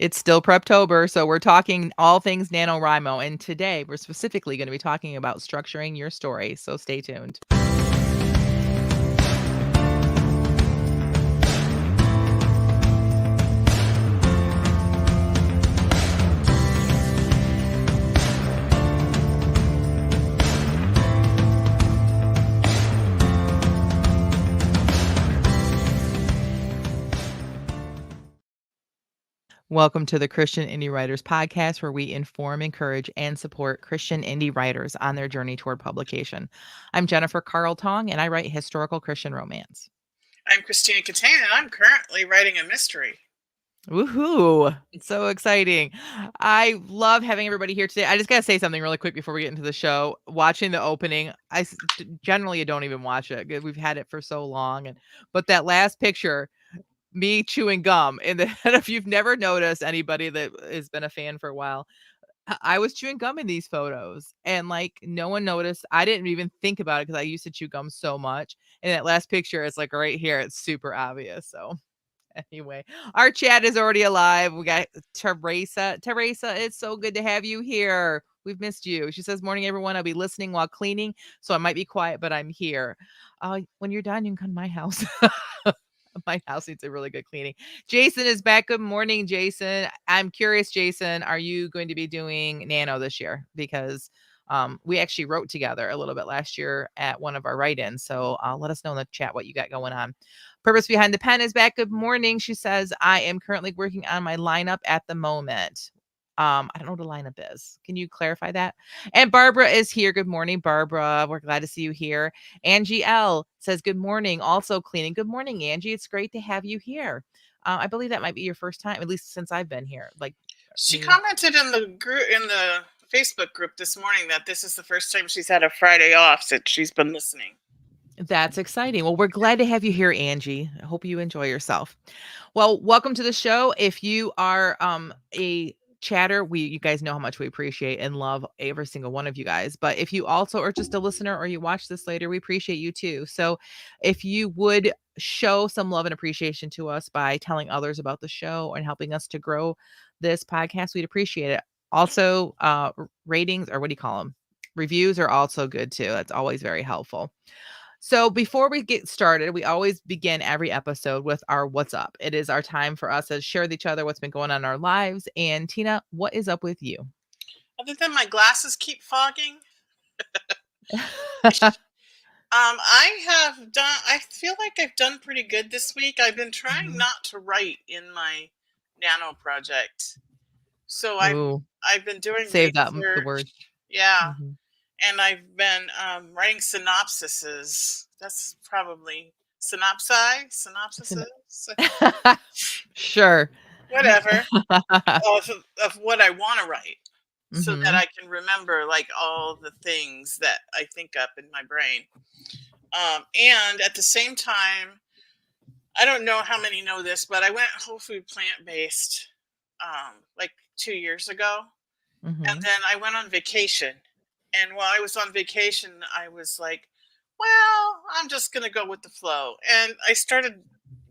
It's still Preptober, so we're talking all things NaNoWriMo, and today we're specifically going to be talking about structuring your story, so stay tuned. Welcome to the Christian Indie Writers Podcast, where we inform, encourage, and support Christian indie writers on their journey toward publication. I'm Jennifer Carl Tong, and I write historical Christian romance. I'm Christina Catane, and I'm currently writing a mystery. Woohoo! It's so exciting. I love having everybody here today. I just got to say something really quick before we get into the show. Watching the opening, generally don't even watch it. We've had it for so long. But that last picture, me chewing gum, and if you've never noticed, anybody that has been a fan for a while, I was chewing gum in these photos, and like no one noticed. I didn't even think about it because I used to chew gum so much. And that last picture, it's like right here, it's super obvious. So anyway, our chat is already alive. We got Teresa. Teresa, it's so good to have you here. We've missed you. She says, "Morning, everyone. I'll be listening while cleaning, so I might be quiet, but I'm here. When you're done, you can come to my house." My house needs a really good cleaning. Jason is back. Good morning, Jason. I'm curious, Jason, are you going to be doing Nano this year? Because we actually wrote together a little bit last year at one of our write-ins. So let us know in the chat what you got going on. Purpose Behind the Pen is back. Good morning. She says, I am currently working on my lineup at the moment. I don't know what a lineup is. Can you clarify that? And Barbara is here. Good morning, Barbara. We're glad to see you here. Angie L says, good morning. Also cleaning. Good morning, Angie. It's great to have you here. I believe that might be your first time, at least since I've been here. Like she commented in the group, in the Facebook group this morning, that this is the first time she's had a Friday off since she's been listening. That's exciting. Well, we're glad to have you here, Angie. I hope you enjoy yourself. Well, welcome to the show. If you are a chatter, you guys know how much we appreciate and love every single one of you guys. But if you also are just a listener or you watch this later, we appreciate you too. So if you would show some love and appreciation to us by telling others about the show and helping us to grow this podcast, we'd appreciate it. Also, ratings, or what do you call them? Reviews are also good too. That's always very helpful. So before we get started, we always begin every episode with our what's up. It is our time for us to share with each other what's been going on in our lives. And Tina, what is up with you? Other than my glasses keep fogging, I feel like I've done pretty good this week. I've been trying not to write in my Nano project. So I've been doing save that research. the word. Yeah. Mm-hmm. And I've been writing synopsises. That's probably synopsises. Sure. Whatever. of what I want to write, so that I can remember like all the things that I think up in my brain. And at the same time, I don't know how many know this, but I went whole food plant-based like 2 years ago. And then I went on vacation. And while I was on vacation, I was like, well, I'm just going to go with the flow. And I started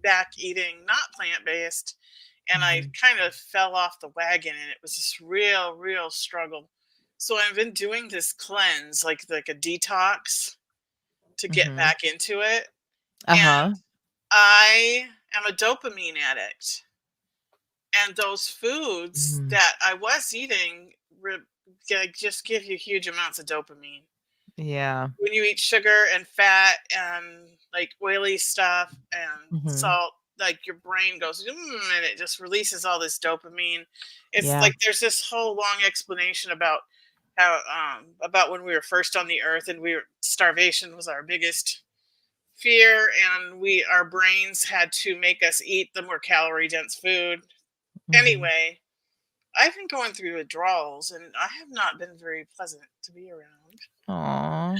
back eating not plant-based. And I kind of fell off the wagon. And it was this real struggle. So I've been doing this cleanse, like a detox, to get back into it. And I am a dopamine addict. And those foods that I was eating just give you huge amounts of dopamine. Yeah. When you eat sugar and fat and like oily stuff and salt, like your brain goes and it just releases all this dopamine. It's like there's this whole long explanation about how about when we were first on the earth and starvation was our biggest fear, and our brains had to make us eat the more calorie dense food. Anyway, I've been going through withdrawals, and I have not been very pleasant to be around. Aww.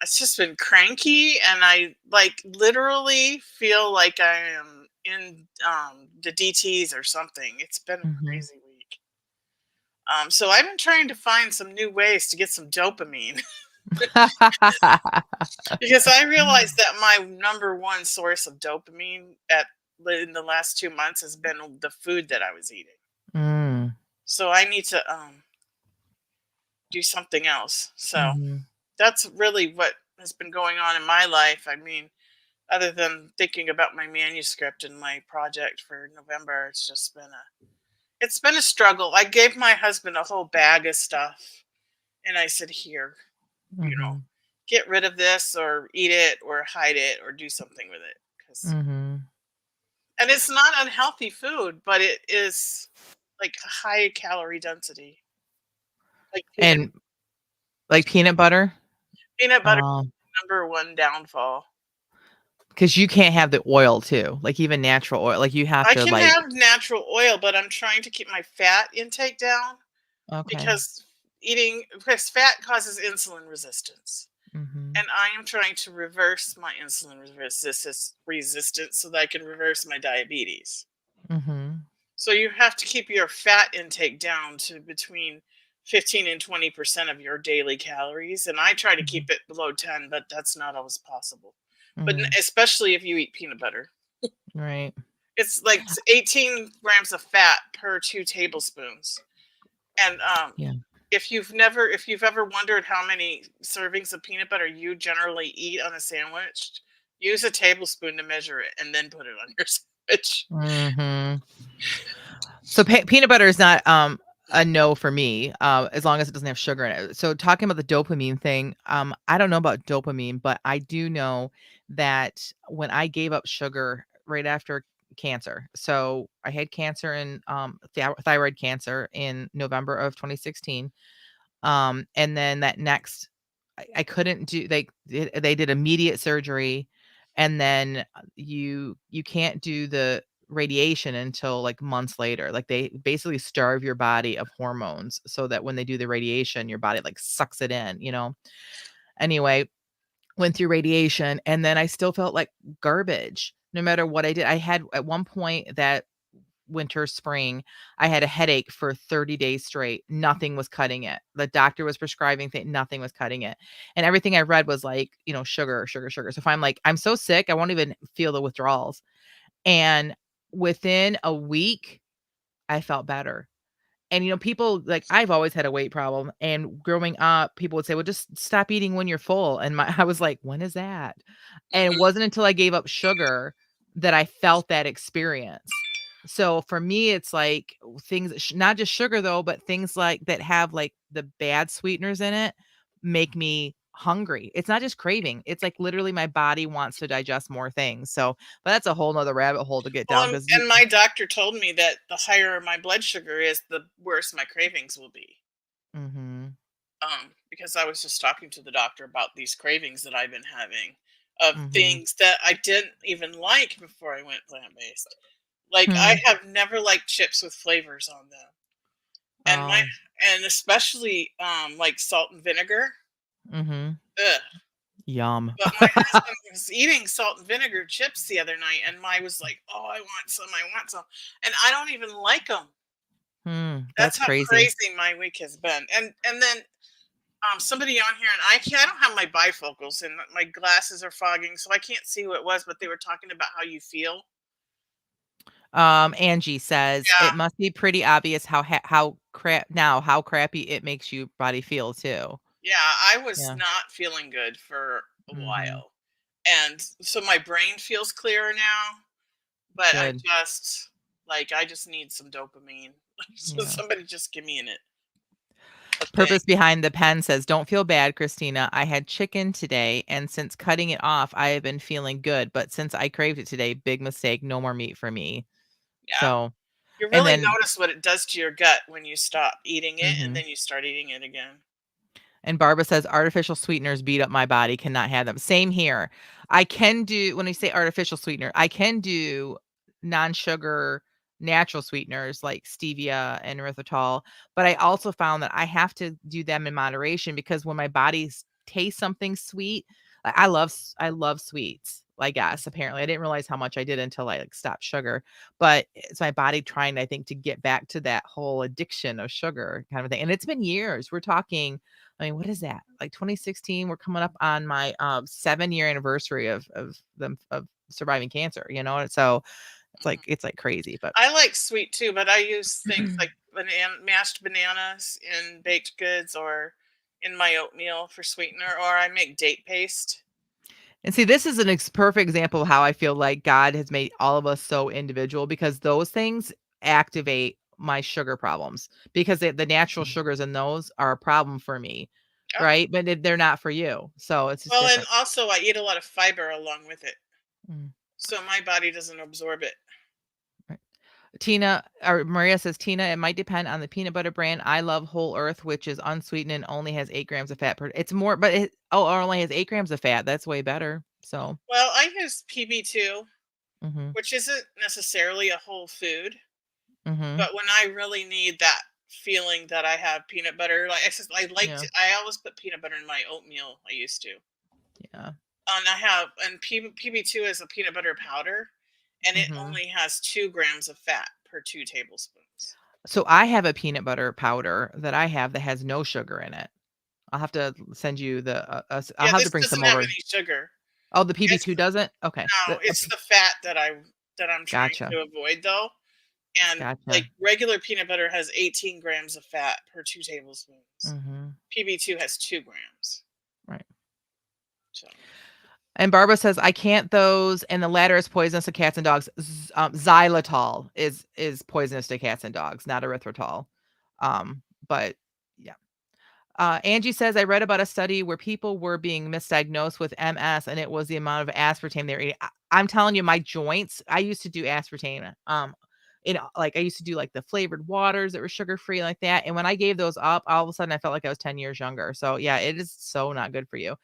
It's just been cranky, and I literally feel like I am in the DTs or something. It's been a crazy week. So I've been trying to find some new ways to get some dopamine. Because I realized that my number one source of dopamine in the last 2 months has been the food that I was eating. So I need to do something else. So Mhm. that's really what has been going on in my life. I mean, other than thinking about my manuscript and my project for November, it's been a struggle. I gave my husband a whole bag of stuff and I said, "Here, Mhm. get rid of this or eat it or hide it or do something with it." Cuz Mhm. and it's not unhealthy food, but it is like high calorie density. Like And like peanut butter? peanut butter Um, number one downfall. 'Cause you can't have the oil too, like even natural oil, like you have I to can like have natural oil, but I'm trying to keep my fat intake down okay. because fat causes insulin resistance. Mhm. And I am trying to reverse my resistance so that I can reverse my diabetes. Mhm. So you have to keep your fat intake down to between 15 and 20% of your daily calories. And I try to keep Mhm. it below 10, but that's not always possible. But Mhm. especially if you eat peanut butter. Right. It's like 18 grams of fat per 2 tablespoons. And Yeah. if you've ever wondered how many servings of peanut butter you generally eat on a sandwich, use a tablespoon to measure it and then put it on your sandwich. Mhm. So peanut butter is not a no for me, as long as it doesn't have sugar in it. So talking about the dopamine thing, I don't know about dopamine, but I do know that when I gave up sugar right after cancer. So I had cancer in thyroid cancer in November of 2016. And then that next I couldn't do they did immediate surgery, and then you can't do the radiation until like months later. Like they basically starve your body of hormones so that when they do the radiation, your body like sucks it in, you know. Anyway, went through radiation and then I still felt like garbage no matter what I did. I had at one point that winter, spring, I had a headache for 30 days straight. Nothing was cutting it. The doctor was prescribing things, nothing was cutting it. And everything I read was like, sugar, sugar, sugar. So if I'm like, I'm so sick, I won't even feel the withdrawals. And within a week, I felt better. And, people like I've always had a weight problem. And growing up, people would say, well, just stop eating when you're full. And I was like, when is that? And it Mhm. wasn't until I gave up sugar that I felt that experience. So for me, it's like things, not just sugar though, but things like that have like the bad sweeteners in it make me hungry. It's not just craving. It's like literally my body wants to digest more things. So, but that's a whole nother rabbit hole to get Well, down because you, and my doctor told me that the higher my blood sugar is, the worse my cravings will be. hmm Because I was just talking to the doctor about these cravings that I've been having of hmm things that I didn't even like before I went plant based. Like I hmm. have never liked chips with flavors on them, and Oh. especially like salt and vinegar. Mhm. Ugh. Yum. But my husband was eating salt and vinegar chips the other night, and I was like, "Oh, I want some! I want some!" And I don't even like them. That's That's how crazy. crazy my week has been. And then somebody on here, and I don't have my bifocals and my glasses are fogging, so I can't see who it was, but they were talking about how you feel. Angie says, Yeah, "It must be pretty obvious how crappy it makes you body feel too." yeah, I was Yeah. not feeling good for a Mhm. while, and so my brain feels clearer now. But Good. I just need some dopamine. So Yeah. somebody just give me a thing. Purpose behind the pen says, "Don't feel bad, Christina. I had chicken today, and since cutting it off, I have been feeling good. But since I craved it today, big mistake. No more meat for me." Yeah, So, you and really then notice what it does to your gut when you stop eating it and mhm. then you start eating it again. And Barbara says, "Artificial sweeteners beat up my body, cannot have them." Same here. I can do when I say artificial sweetener, I can do non-sugar natural sweeteners like stevia and erythritol, but I also found that I have to do them in moderation because when my body tastes something sweet, I love sweets, I guess, apparently. I didn't realize how much I did until I, like, stopped sugar, but it's my body trying, I think, to get back to that whole addiction of sugar kind of thing, and it's been years. We're talking I mean, what is that? Like 2016, we're coming up on my 7-year anniversary of surviving cancer, and so it's like Mhm. it's like crazy, but I like sweet too, but I use things like mashed bananas in baked goods or in my oatmeal for sweetener, or I make date paste. And see, this is an perfect example of how I feel like God has made all of us so individual, because those things activate my sugar problems, because the natural sugars in those are a problem for me, Oh, right? But they're not for you. So it's just well, and different. also I eat a lot of fiber along with it, Mm, so my body doesn't absorb it. right. Tina or Maria says, Tina, it might depend on the peanut butter brand. I love Whole Earth, which is unsweetened and only has 8 grams of fat per. It's more, but it only has 8 grams of fat. That's way better. So, Well, I use PB2, mm-hmm, which isn't necessarily a whole food, mm-hmm, but when I really need that feeling that I have peanut butter, like yeah, I always put peanut butter in my oatmeal. I used to. yeah, And I have, and PB2 is a peanut butter powder, and it mm-hmm. only has 2 grams of fat per 2 tablespoons. So I have a peanut butter powder that I have that has no sugar in it. I'll have to send you the. I'll Yeah, have to this bring some doesn't have over. any sugar. Oh, the It's PB2 doesn't. Okay, No, it's the fat that I'm trying gotcha, to avoid though. And like gotcha. regular peanut butter has 18 grams of fat per 2 tablespoons. Mm-hmm. PB2 has 2 grams. Right. So And Barbara says, "I can't those, and the latter is poisonous to cats and dogs. Xylitol is poisonous to cats and dogs, not erythritol. But yeah." Angie says, "I read about a study where people were being misdiagnosed with MS, and it was the amount of aspartame they were eating." I'm telling you, my joints. I used to do aspartame. Like I used to do like the flavored waters that were sugar free, like that. And when I gave those up, all of a sudden I felt like I was 10 years younger. So yeah, it is so not good for you. All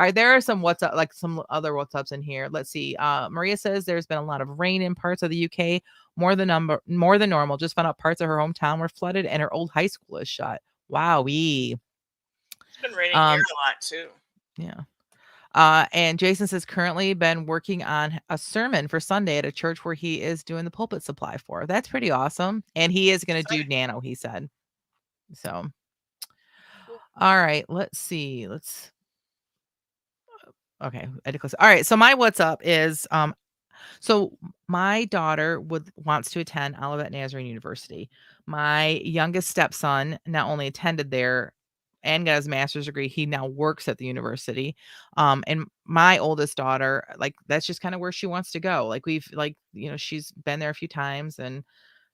right, there are some what's up, like some other what's ups in here. Let's see. Maria says there's been a lot of rain in parts of the UK, more than normal. Just found out parts of her hometown were flooded, and her old high school is shut. Wowee. it's been raining here Um, a lot too. yeah. And Jason says currently been working on a sermon for Sunday at a church where he is doing the pulpit supply for. That's pretty awesome. And he is going to do Exciting. nano, he said. So, Cool. all right, let's see. Okay. All right. So my what's up is so my daughter wants to attend Olivet Nazarene University. My youngest stepson not only attended there and got his master's degree, he now works at the university. And my oldest daughter, like that's just kind of where she wants to go. Like she's been there a few times and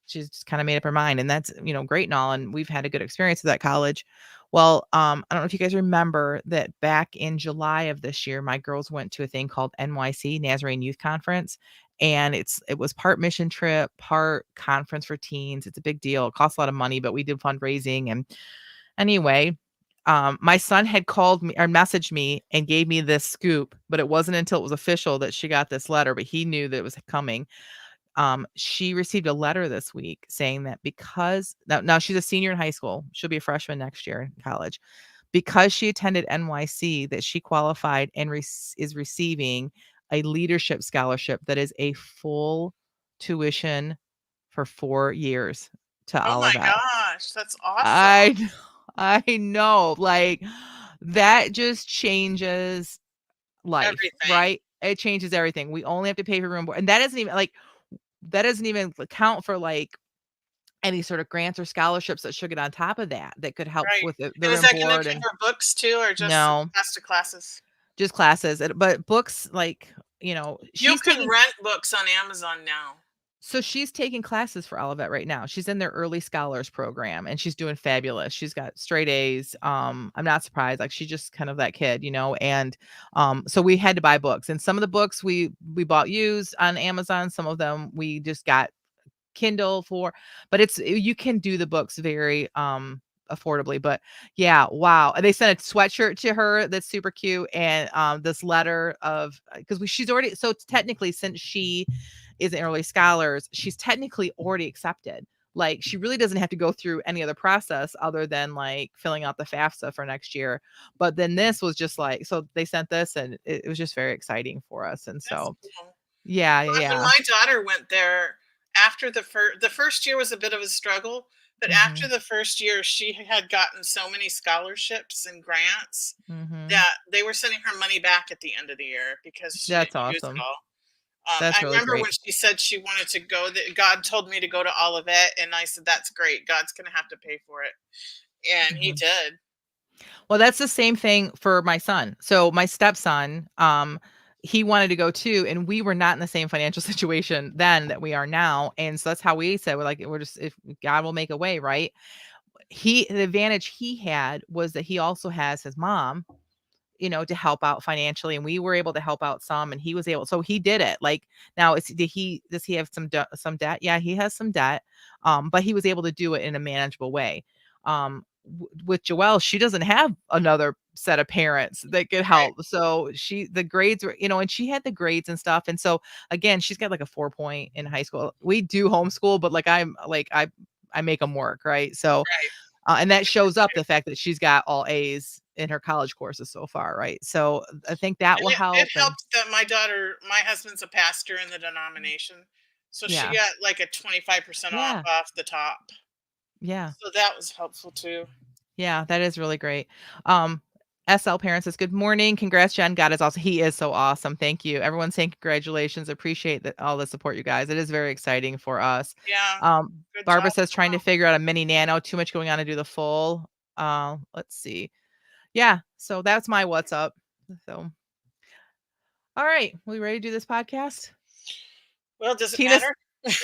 she's just kind of made up her mind, and that's great and all, and we've had a good experience with that college. Well, I don't know if you guys remember that back in July of this year, my girls went to a thing called NYC, Nazarene Youth Conference, and it was part mission trip, part conference for teens. It's a big deal. It costs a lot of money, but we did fundraising. And anyway, my son had called me or messaged me and gave me this scoop, but it wasn't until it was official that she got this letter, but he knew that it was coming. She received a letter this week saying that because now she's a senior in high school, she'll be a freshman next year in college. Because she attended NYC, that she qualified and is receiving a leadership scholarship that is a full tuition for 4 years to Oh my Olivet. gosh, that's awesome. I I know, like that just changes life, Everything. right? It changes everything. We only have to pay for room board, and that doesn't even count for like any sort of grants or scholarships that should get on top of that that could help Right. with the And is room that gonna board and cover books too, or just no, master classes? just classes. But books, like, You she's can taking rent books on Amazon now. so she's taking classes for Olivet right now. She's in their early scholars program and she's doing fabulous. She's got straight A's. I'm not surprised. Like she's just kind of that kid, and so we had to buy books. And some of the books we bought used on Amazon, some of them we just got Kindle for, but you can do the books very affordably. But yeah, wow. And they sent a sweatshirt to her that's super cute, and this letter of because she's already, so technically since she is in early scholars, she's technically already accepted. Like she really doesn't have to go through any other process other than like filling out the FAFSA for next year. But then this was just like, so they sent this and it was just very exciting for us. And That's so cool. yeah, When yeah. my daughter went there, after the first year was a bit of a struggle, but after Mhm. the first year, she had gotten so many scholarships and grants Mhm. that they were sending her money back at the end of the year because she That's didn't use it awesome. all. That's I really remember when great. she said she wanted to go, that God told me to go to Olivet, and I said, "That's great. God's going to have to pay for it," and He Mhm. did. Well, that's the same thing for my son. So my stepson, he wanted to go too, and we were not in the same financial situation then that we are now. And so that's how we said, we're like, we're just, if God will make a way, right? The advantage he had was that he also has his mom, to help out financially, and we were able to help out some, and he was able, so he did it. Like, now, does he have some debt? Yeah, he has some debt. But he was able to do it in a manageable way. With Joelle, she doesn't have another set of parents that could Right. help. So the grades were, and she had the grades and stuff. And so again, she's got like a 4 point in high school. We do homeschool, but like I make them work, right? So Right. and that shows up the fact that she's got all A's in her college courses so far, right? So I think that And will it help. And helped that my husband's a pastor in the denomination, so she yeah, got like a 25% yeah, off the top. yeah, So that was helpful too. yeah, that is really great. Um, SL Parents says, good morning. Congrats, Jen. God is also, he is so awesome. Thank you. Everyone's saying congratulations. Appreciate all the support, you guys. It is very exciting for us. Yeah, good Barbara job says, as trying to well. figure out a mini nano, too much going on to do the full. Let's see. Yeah, so that's my what's up. So, all right. We ready to do this podcast? Well, does it Tina matter?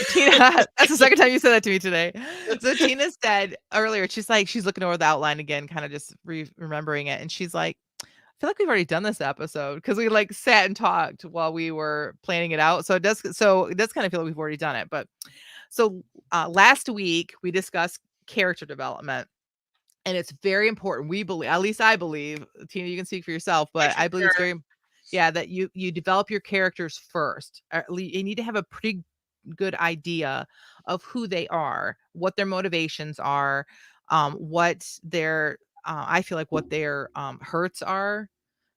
Tina, that's the second time you said that to me today. So Tina said earlier, she's looking over the outline again, kind of just remembering it. And she's like, I feel like we've already done this episode because we like sat and talked while we were planning it out. So it does kind of feel like we've already done it. But so last week we discussed character development. And it's very important. We believe, at least I believe, Tina, you can speak for yourself, I but I believe it's concur. very, yeah, that you develop your characters first. You need to have a pretty good idea of who they are, what their motivations are, what their I feel like what their hurts are,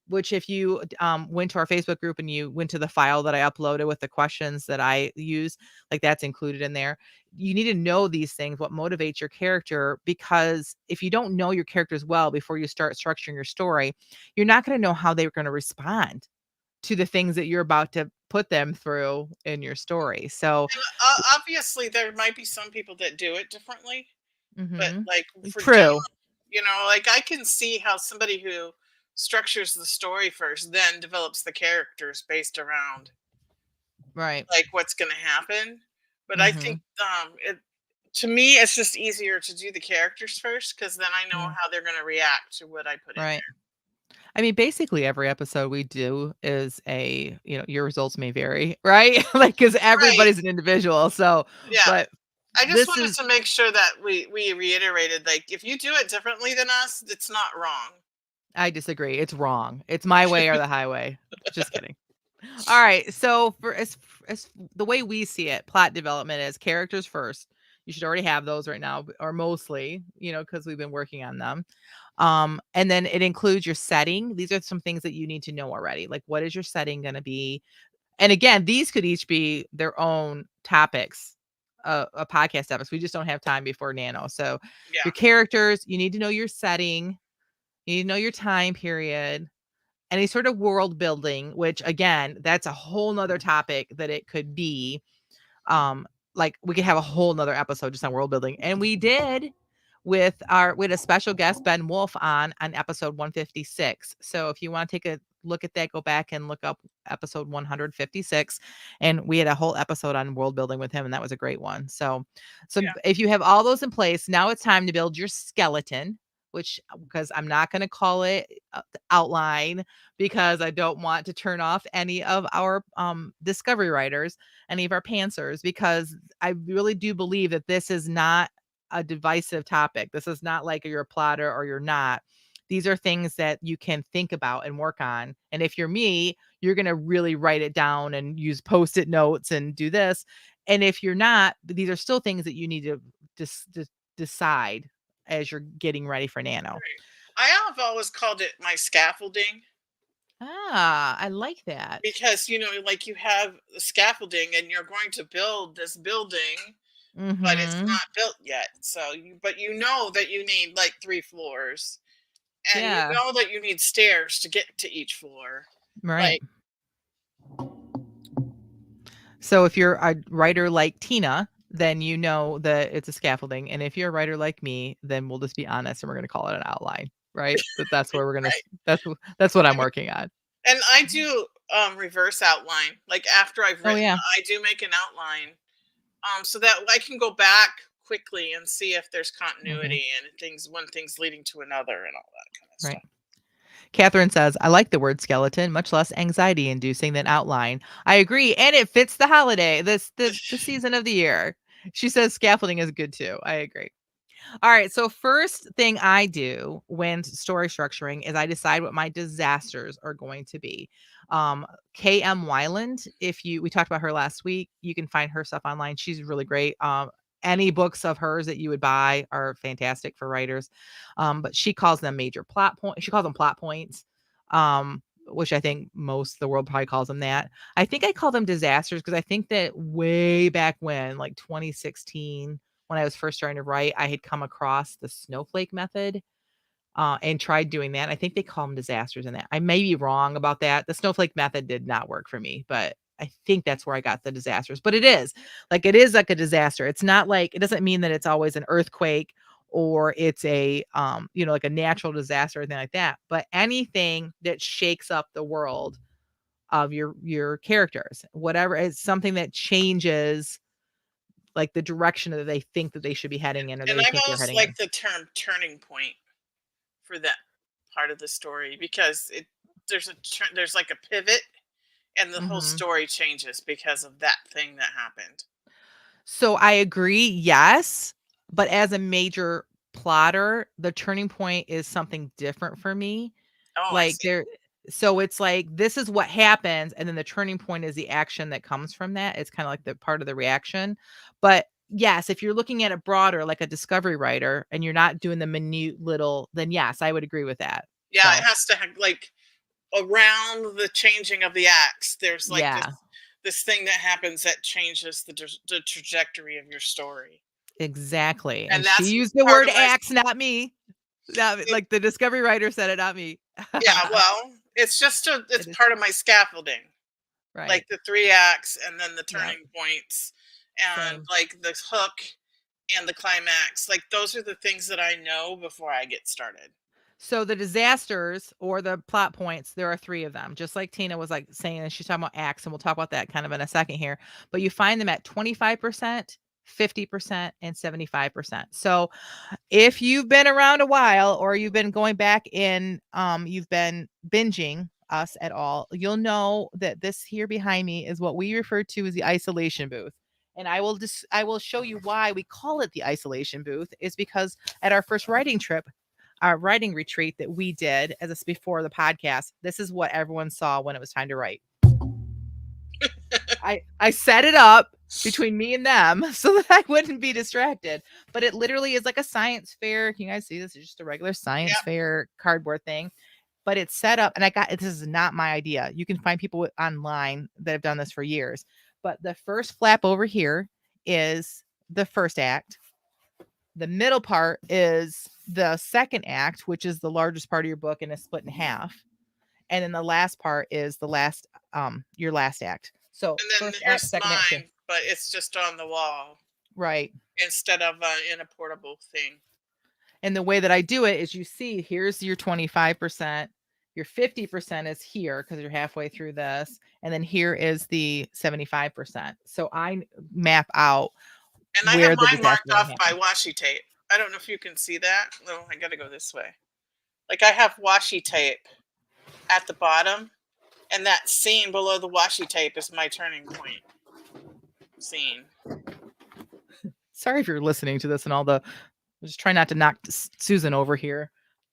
which if you went to our Facebook group and you went to the file that I uploaded with the questions that I use, like that's included in there. You need to know these things, what motivates your character, because if you don't know your characters well before you start structuring your story, you're not going to know how they're going to respond to the things that you're about to put them through in your story. So, And obviously, there might be some people that do it differently, but mhm, like for general, true, like I can see how somebody who structures the story first, then develops the characters based around right. like what's going to happen. But I think Mhm. to me, it's just easier to do the characters first because then I know Yeah, how they're going to react to what I put in right. there. I mean, basically every episode we do is your results may vary, right? Like, because Right. everybody's an individual. So, Yeah. but I just this wanted is, to make sure that we reiterated, like, if you do it differently than us, it's not wrong. I disagree. It's wrong. It's my way or the highway. Just kidding. All right. So for as the way we see it, plot development is characters first. You should already have those right now, or mostly, because we've been working on them. And then it includes your setting. These are some things that you need to know already. Like, what is your setting going to be? And again, these could each be their own topics, a podcast episode. We just don't have time before Nano. So Yeah. your characters, you need to know your setting, you need to know your time period, any sort of world building, which again, that's a whole nother topic that it could be. Like we could have a whole nother episode just on world building. And we had a special guest, Ben Wolf, on episode 156. So if you want to take a look at that, go back and look up episode 156. And we had a whole episode on world building with him, and that was a great one. So Yeah. if you have all those in place, now it's time to build your skeleton, which because I'm not going to call it outline because I don't want to turn off any of our discovery writers, any of our pantsers, because I really do believe that this is not a divisive topic. This is not like you're a plotter or you're not. These are things that you can think about and work on. And if you're me, you're going to really write it down and use post-it notes and do this. And if you're not, these are still things that you need to just decide as you're getting ready for Nano. Right. I have always called it my scaffolding Ah, I like that. because, like you have the scaffolding and you're going to build this building, but it's Mhm. not built yet. But you know that you need like 3 floors, and you Yeah, know that you need stairs to get to each floor. right. Like, So if you're a writer like Tina, then you know that it's a scaffolding, and if you're a writer like me, then we'll just be honest and we're gonna call it an outline, right? That's where we're gonna Right. that's what I'm working on. And I do reverse outline. Like after I've Oh, written, yeah. I do make an outline so that I can go back quickly and see if there's Mhm. continuity and things one thing's leading to another and all that kind of Right. stuff. Catherine says, I like the word skeleton, much less anxiety inducing than outline. I agree. And it fits the holiday, the season of the year. She says scaffolding is good too. I agree. All right. So first thing I do when story structuring is I decide what my disasters are going to be. KM Wyland, if you we talked about her last week, you can find her stuff online. She's really great. Any books of hers that you would buy are fantastic for writers. But she calls them major plot points. She calls them plot points. Which I think most of the world probably calls them that. I think I call them disasters because I think that way back when, like 2016, when I was first starting to write, I had come across the snowflake method and tried doing that. I think they call them disasters in that. I may be wrong about that. The snowflake method did not work for me, but I think that's where I got the disasters. But it is like a disaster. It's not like it doesn't mean that it's always an earthquake or it's a like a natural disaster or anything like that. But anything that shakes up the world of your characters, whatever is something that changes like the direction that they think that they should be heading in or And they I've think they're always heading in. liked the term turning point for that part of the story because there's like a pivot and the whole Mhm. story changes because of that thing that happened. So I agree, yes, but as a major plotter, the turning point is something different for me. Oh, I Like see. there so it's like this is what happens and then the turning point is the action that comes from that. It's kind of like the part of the reaction. But yes, if you're looking at it broader like a discovery writer and you're not doing the minute little then yes, I would agree with that. Yeah, it So, has to have like around the changing of the acts. There's like yeah, this thing that happens that changes the trajectory of your story, exactly. and And she that's used the part word of my. axe, not me. Not It, like the discovery writer said it, not me. yeah, well, it's It is part of my scaffolding, like right. the three acts and then the Yep. turning points and Same. like the hook and the climax. Like those are the things that I know before I get started. So the disasters or the plot points, there are 3 of them. Just like Tina was like saying, and she's talking about acts, and we'll talk about that kind of in a second here. But you find them at 25%, 50%, and 75%. So if you've been around a while or you've been going back in, you've been binging us at all, you'll know that this here behind me is what we refer to as the isolation booth. And I will show you why we call it the isolation booth is because at our first writing trip, our writing retreat that we did as this before the podcast, this is what everyone saw when it was time to write. I set it up between me and them so that I wouldn't be distracted. But it literally is like a science fair. Can you guys see this? It's just a regular science Yep. fair cardboard thing. But it's set up, and I got this is not my idea. You can find people online that have done this for years. But the first flap over here is the first act. The middle part is the second act, which is the largest part of your book and is split in half. And then the last part is the last your last act. So And then first act, here's second act, mine, but it's just on the wall right. instead of in a portable thing. And the way that I do it is you see here's your 25%, your 50% is here because you're halfway through this, and then here is the 75%. So I map out And I have where the mine disaster marked is going to off by happen. washi tape. I don't know if you can see that. Oh, I got to go this way. Like I have washi tape at the bottom, and that scene below the washi tape is my turning point scene. Sorry if you're listening to this and all the just try not to knock Susan over here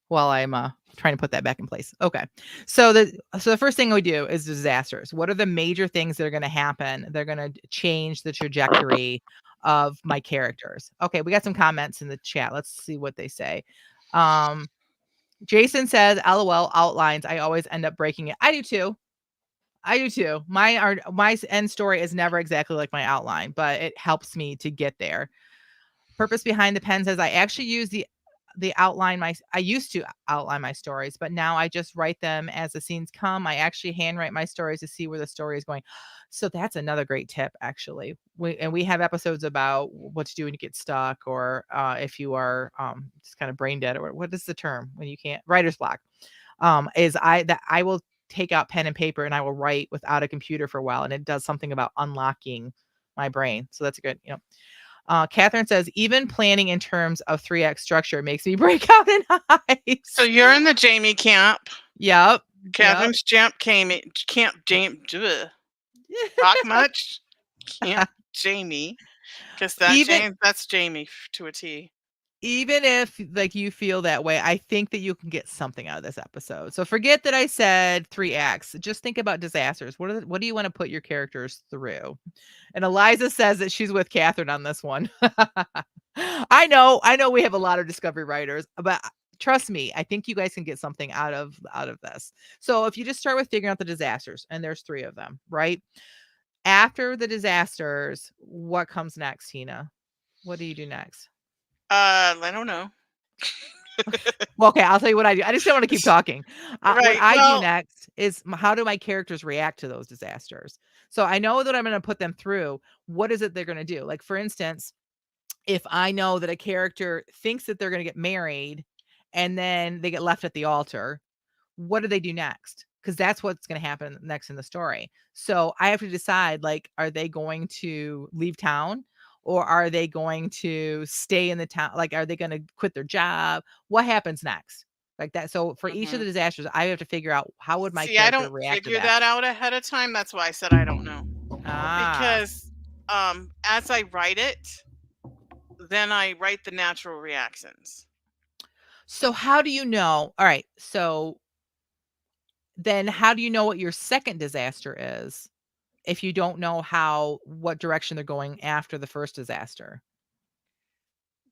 while I'm trying to put that back in place. Okay. So the first thing we do is disasters. What are the major things that are going to happen? They're going to change the trajectory of my characters. Okay, we got some comments in the chat. Let's see what they say. Um Jason says, "LOL outlines. I always end up breaking it." I do too. I do too. My end story is never exactly like my outline, but it helps me to get there. Purpose behind the pen says I actually use the I used to outline my stories, but now I just write them as the scenes come. I actually handwrite my stories to see where the story is going. So that's another great tip, actually. We have episodes about what to do when you get stuck, or if you are just kind of brain dead, or what is the term when you can't, writer's block. Is I will take out pen and paper and I will write without a computer for a while, and it does something about unlocking my brain. So that's a good, Catherine says, even planning in terms of 3 act structure makes me break out in So hives. you're in the Jamie camp. Yep. Yep. Catherine's camp Jamie. Talk much? Camp Jamie, because even that's Jamie to a T. even if like you feel that way, I think that you can get something out of this episode. So forget that I said 3 acts. Just think about disasters. What do you want to put your characters through? And Eliza says that she's with Catherine on this one. I know we have a lot of discovery writers, but trust me, I think you guys can get something out of this. So if you just start with figuring out the disasters, and there's 3 of them, right? After the disasters, what comes next, Tina? What do you do next? I don't know. Well, okay, I'll tell you what I do. I just don't want to keep talking. What Right. I do Well, next is how do my characters react to those disasters? So I know that I'm going to put them through. What is it they're going to do? Like, for instance, if I know that a character thinks that they're going to get married and then they get left at the altar, what do they do next? Because that's what's going to happen next in the story. So I have to decide, like, are they going to leave town, or are they going to stay in the town? Like, are they going to quit their job? What happens next? Like that. So for each of mhm. the disasters, I have to figure out how would my See, I character don't react to figure that. that out ahead of time. That's why I said I don't know. Ah. Because as I write it, then I write the natural reactions. So how do you know? All right. So then how do you know what your second disaster is if you don't know what direction they're going after the first disaster?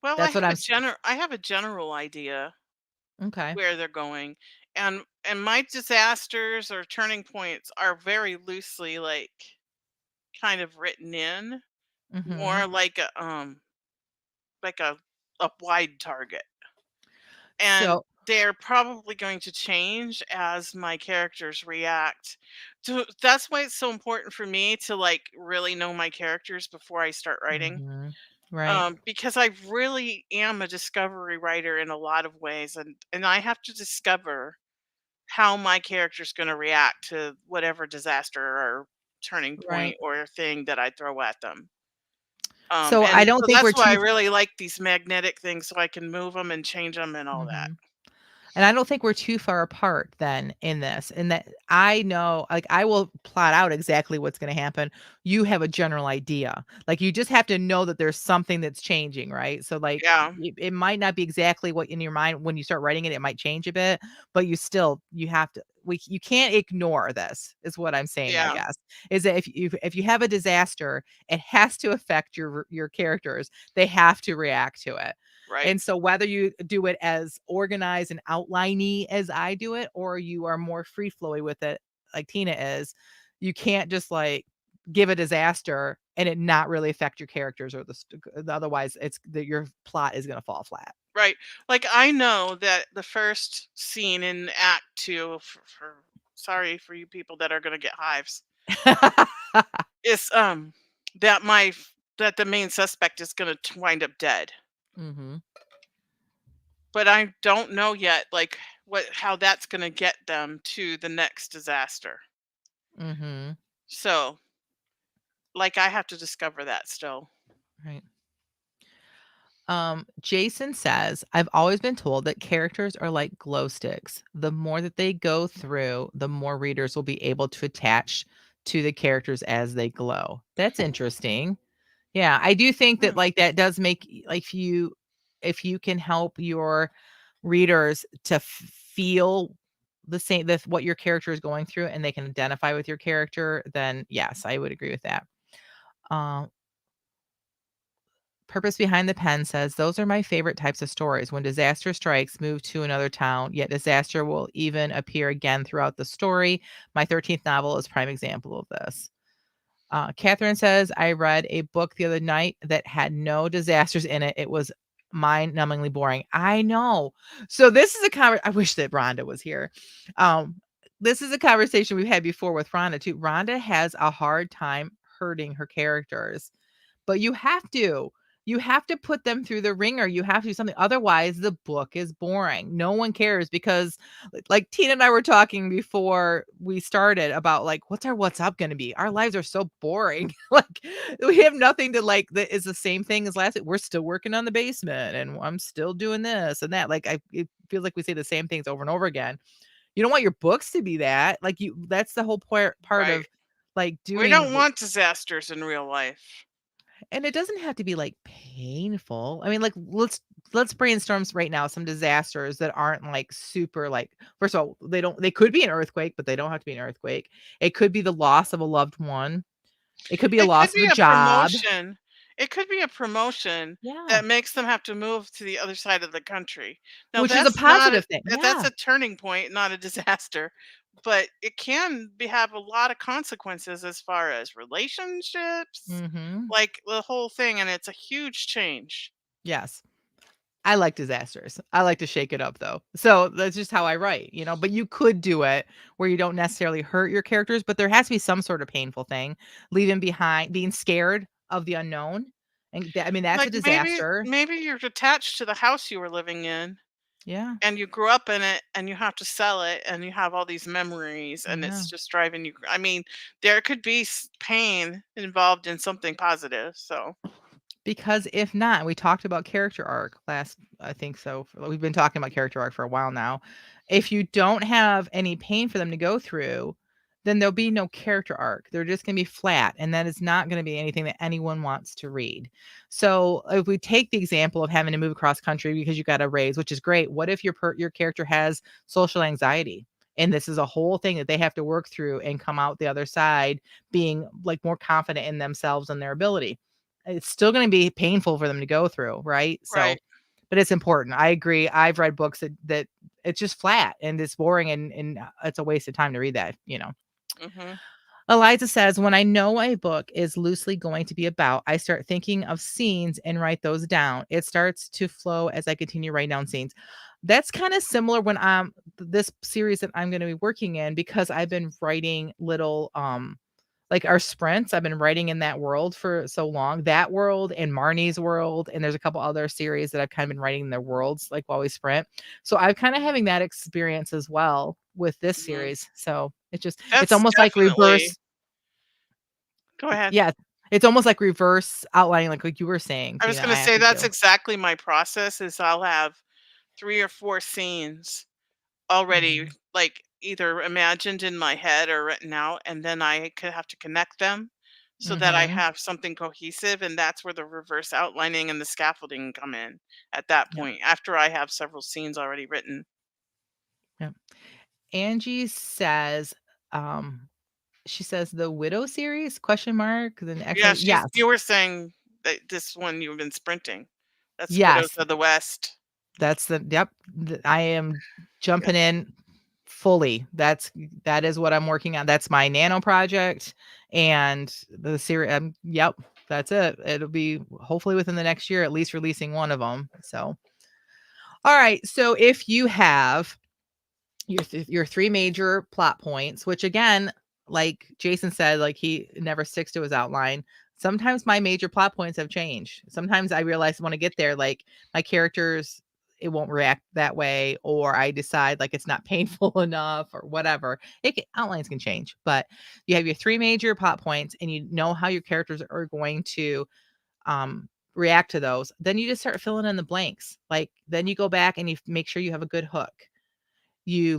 Well, That's what I'm s I have a general idea Okay. where they're going, and my disasters or turning points are very loosely kind of written in, more Mhm. like a wide target. And So they're probably going to change as my characters react. So that's why it's so important for me to really know my characters before I start writing. Mhm. Right. Because I really am a discovery writer in a lot of ways, and I have to discover how my character's going to react to whatever disaster or turning point Right. or thing that I throw at them. So I And don't so think we're that's why I too really like these magnetic things, so I can move them and change them and all that. Mhm. And I don't think we're too far apart then in this, in that I know, like, I will plot out exactly what's going to happen. You have a general idea. Like, you just have to know that there's something that's changing, right? So, like, Yeah, it might not be exactly what in your mind when you start writing it, it might change a bit, but you have to, you can't ignore this, is what I'm saying, I yeah, guess. Is that if you have a disaster, it has to affect your characters. They have to react to it. right, And so whether you do it as organized and outliney as I do it, or you are more free flowy with it, like Tina is, you can't just like give a disaster and it not really affect your characters or otherwise it's that your plot is going to fall flat. right. Like I know that the first scene in Act Two, sorry for you people that are gonna get hives, is that that the main suspect is gonna wind up dead. Mhm. But I don't know yet, how that's gonna get them to the next disaster. Mhm. So, I have to discover that still. Right. Jason says, I've always been told that characters are like glow sticks. The more that they go through, the more readers will be able to attach to the characters as they glow. That's interesting. Yeah, I do think that Hmm. like that does make like if you can help your readers to feel the same what your character is going through and they can identify with your character, then yes, I would agree with that. Um Purpose Behind the Pen says, those are my favorite types of stories. When disaster strikes, move to another town, yet disaster will even appear again throughout the story. My 13th novel is prime example of this. Catherine says, I read a book the other night that had no disasters in it. It was mind-numbingly boring. I know. So this is I wish that Rhonda was here. Um, this is a conversation we've had before with Rhonda too. Rhonda has a hard time hurting her characters, but you have to. You have to put them through the ringer. You have to do something. Otherwise, the book is boring. No one cares because, like Tina and I were talking before we started about like, what's our what's up going to be? Our lives are so boring. Like, we have nothing to like that is the same thing as last week. We're still working on the basement and I'm still doing this and that. Like, it feels like we say the same things over and over again. You don't want your books to be that. Like, that's the whole part Right. of like We doing don't want disasters in real life. and it doesn't have to be, like, painful. I mean, like, let's brainstorm right now some disasters that aren't, like, super, like first of all, they could be an earthquake, but they don't have to be an earthquake. It could be the loss of a loved one. It could be a It could loss of be a a job. promotion. It could be a promotion Yeah, that makes them have to move to the other side of the country. Now which is a that's not positive thing. that's Yeah. a turning point, not a disaster, but it can have a lot of consequences as far as relationships, Mhm. like the whole thing, and it's a huge change. Yes. I like disasters. I like to shake it up though. So that's just how I write, you know, but you could do it where you don't necessarily hurt your characters, but there has to be some sort of painful thing, leaving behind being scared of the unknown. And I mean, that's a Like disaster. maybe you're attached to the house you were living in Yeah. and you grew up in it and you have to sell it and you have all these memories and Yeah. it's just driving you I mean, there could be pain involved in something positive, so Because if not, we talked about character arc last, I think so. We've been talking about character arc for a while now. If you don't have any pain for them to go through, then there'll be no character arc. They're just going to be flat, and that is not going to be anything that anyone wants to read. So, if we take the example of having to move across country because you got a raise, which is great. What if your character has social anxiety? And this is a whole thing that they have to work through and come out the other side being like more confident in themselves and their ability. It's still gonna be painful for them to go through, right? right. So but it's important. I agree. I've read books that it's just flat and it's boring and it's a waste of time to read that, you know? Mhm. Eliza says, "When I know a book is loosely going to be about, I start thinking of scenes and write those down. It starts to flow as I continue writing down scenes." That's kinda similar when this series that I'm gonna be working in because I've been writing little, like our sprints, I've been writing in that world for so long. That world and Marnie's world, and there's a couple other series that I've kind of been writing in their worlds, like while we sprint. So I'm kind of having that experience as well with this Mhm. series. So it's That's almost like definitely reverse. Go ahead. Yeah, it's almost like reverse outlining, like you were saying, I was Tina. gonna I have say to that's do. exactly my process is I'll have 3 or 4 scenes already, Mhm. like, either imagined in my head or written out, and then I could have to connect them so that I Mhm. have something cohesive, and that's where the reverse outlining and the scaffolding come in at that Yep. point, after I have several scenes already written. Yep. Angie says, um, she says the Widow series? Question mark. Then Yeah, actually, yes. you were saying that this one you've been sprinting. That's Widows Yes. of the West. That's the yep, I am jumping Yes. in fully. That is what I'm working on. That's my nano project and the series yep, that's it. It'll be hopefully within the next year at least releasing one of them. So, all right, so if you have your 3 major plot points, which again, like Jason said, like he never sticks to his outline. Sometimes my major plot points have changed. Sometimes I realize when I get there, like my characters, it won't react that way, or I decide like it's not painful enough or whatever. Outlines can change, but you have your 3 major plot points and you know how your characters are going to react to those. Then you just start filling in the blanks. Like then you go back and you make sure you have a good hook. You